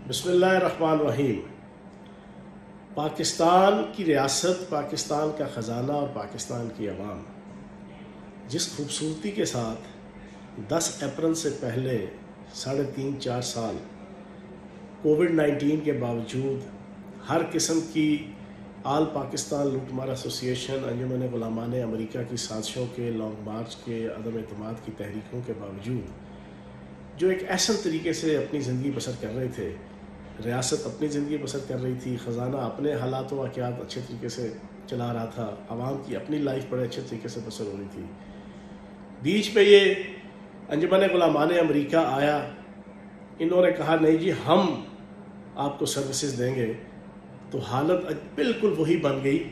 بسم اللہ الرحمن الرحیم۔ پاکستان کی ریاست، پاکستان کا خزانہ اور پاکستان کی عوام جس خوبصورتی کے ساتھ 10 اپریل سے پہلے 3.5-4 سال کووڈ-19 کے باوجود ہر قسم کی آل پاکستان لوٹ مار ایسوسی ایشن، انجمن غلامان امریکہ کی سازشوں کے، لانگ مارچ کے، عدم اعتماد کی تحریکوں کے باوجود جو ایک احسن طریقے سے اپنی زندگی بسر کر رہے تھے، ریاست اپنی زندگی بسر کر رہی تھی، خزانہ اپنے حالات و واقعات اچھے طریقے سے چلا رہا تھا، عوام کی اپنی لائف بڑے اچھے طریقے سے بسر ہو رہی تھی، بیچ میں یہ انجمن غلامان امریکہ آیا۔ انہوں نے کہا نہیں جی ہم آپ کو سروسز دیں گے، تو حالت بالکل وہی بن گئی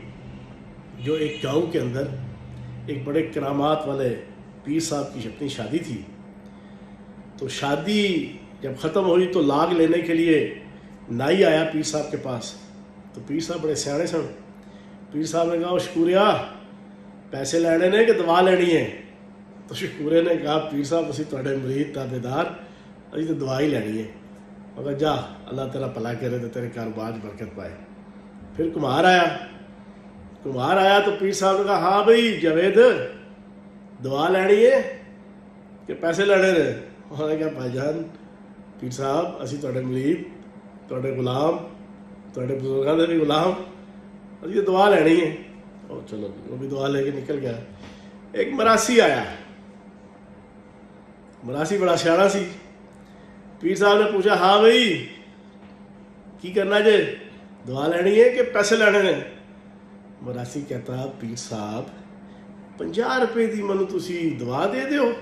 جو ایک گاؤں کے اندر ایک بڑے کرامات والے پیر صاحب کی اپنی شادی تھی۔ تو شادی جب ختم ہوئی تو لاگ لینے کے لیے نائی آیا پیر صاحب کے پاس، تو پیر صاحب بڑے سیانے سن۔ پیر صاحب نے کہا وہ شکوریہ پیسے لینے نے کہ دعا لینی ہے؟ تو شکورے نے کہا پیر صاحب اسی تھوڑے مرید تابے دار، ابھی تو دعا ہی لینی ہے۔ مگر جا اللہ تعالیٰ بھلا کرے تو تیرے کاروبار برکت پائے۔ پھر کمہار آیا تو پیر صاحب نے کہا ہاں بھائی جاوید دعا لینی ہے کہ پیسے لینے نے؟ انہوں نے کہا بھائی جان پیر صاحب اسی تھوڑے مرید، تھوڑے غلام، تھوڑے بزرگاں دے بھی غلام، ابھی دعا لینی ہے۔ اور چلو وہ بھی دعا لے کے نکل گیا۔ ایک مراسی آیا، مراسی بڑا سیاڑا سی۔ پیر صاحب نے پوچھا ہاں بھائی کی کرنا جے، دعا لینی ہے کہ پیسے لینے نے؟ مراسی کہتا پیر صاحب 50 روپے دی منو تسی دعا دے دیو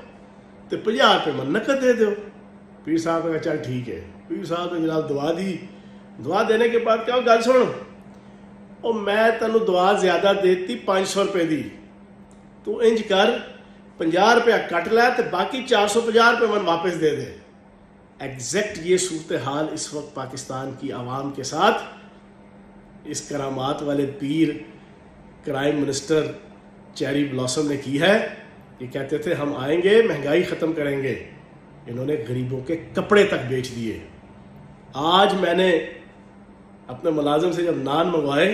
تے 50 روپے من نقد دے دیو۔ پیر صاحب نے کہا چل ٹھیک ہے۔ پیر صاحب نے جناب دعا دی، دعا دینے کے بعد کہا گل سن، اور میں تینوں دعا زیادہ دیتی 500 روپے دی، تو انج کر 50 روپیہ کٹ لے تے باقی 450 روپے من واپس دے دے۔ ایگزیکٹ یہ صورتحال اس وقت پاکستان کی عوام کے ساتھ اس کرامات والے پیر کرائم منسٹر چیری بلاسم نے کی ہے۔ یہ کہتے تھے ہم آئیں گے مہنگائی ختم کریں گے، انہوں نے غریبوں کے کپڑے تک بیچ دیے۔ آج میں نے اپنے ملازم سے جب نان منگوائے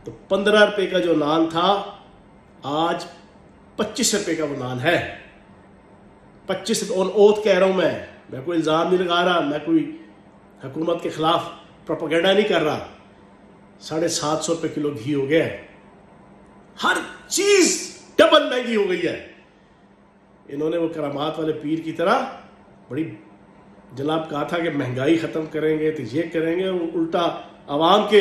تو 15 روپے کا جو نان تھا آج 25 روپے کا وہ نان ہے۔ 25 آن اوتھ کہہ رہا ہوں، میں کوئی الزام نہیں لگا رہا، میں کوئی حکومت کے خلاف پروپیگنڈا نہیں کر رہا۔ 750 روپے کلو گھی ہو گیا ہے، ہر چیز ڈبل مہنگی ہو گئی ہے۔ انہوں نے وہ کرامات والے پیر کی طرح بڑی جناب کہا تھا کہ مہنگائی ختم کریں گے تو یہ کریں گے، وہ الٹا عوام کے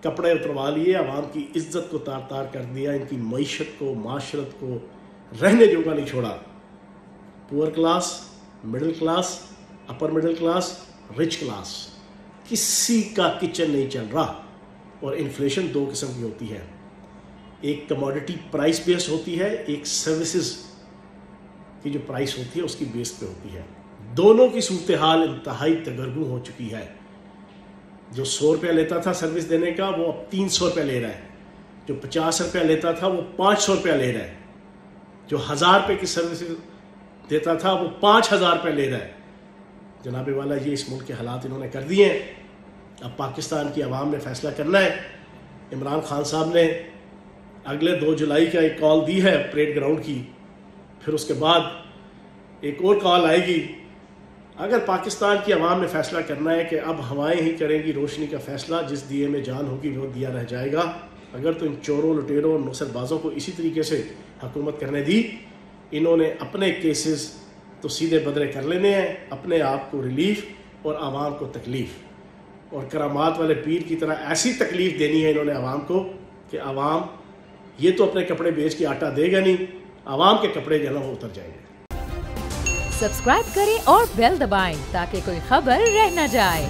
کپڑے اتروا لیے، عوام کی عزت کو تار تار کر دیا، ان کی معیشت کو، معاشرت کو رہنے جوگا نہیں چھوڑا۔ پور class, middle class, upper middle class, rich class, کسی کا کچن نہیں چل رہا۔ اور انفلیشن 2 قسم کی ہوتی ہے، ایک کموڈٹی پرائس بیس ہوتی ہے، ایک سروسز کی جو پرائس ہوتی ہے اس کی بیس پہ ہوتی ہے۔ دونوں کی صورتحال انتہائی تگرگوں ہو چکی ہے۔ جو 100 روپیہ لیتا تھا سروس دینے کا وہ اب 300 روپیہ لے رہا ہے، جو 50 روپیہ لیتا تھا وہ 500 روپیہ لے رہا ہے، جو 1000 روپے کی سروس دیتا تھا وہ 5000 روپیہ لے رہا ہے۔ جناب والا یہ اس ملک کے حالات انہوں نے کر دیے ہیں۔ اب پاکستان کی عوام نے فیصلہ کرنا ہے۔ عمران خان صاحب نے اگلے 2 جولائی کا ایک کال دی ہے پریڈ گراؤنڈ کی، پھر اس کے بعد ایک اور کال آئے گی۔ اگر پاکستان کی عوام نے فیصلہ کرنا ہے کہ اب ہوائیں ہی کریں گی روشنی کا فیصلہ، جس دیے میں جان ہوگی وہ دیا رہ جائے گا، اگر تو ان چوروں، لٹیروں اور نوسر بازوں کو اسی طریقے سے حکومت کرنے دی، انہوں نے اپنے کیسز تو سیدھے بدرے کر لینے ہیں، اپنے آپ کو ریلیف اور عوام کو تکلیف، اور کرامات والے پیر کی طرح ایسی تکلیف دینی ہے انہوں نے عوام کو کہ عوام یہ تو اپنے کپڑے بیچ کے آٹا دے گا نہیں، عوام کے کپڑے جو ہے نا وہ اتر جائیں گے۔ سبسکرائب کریں اور بیل دبائیں تاکہ کوئی خبر رہ نہ جائے۔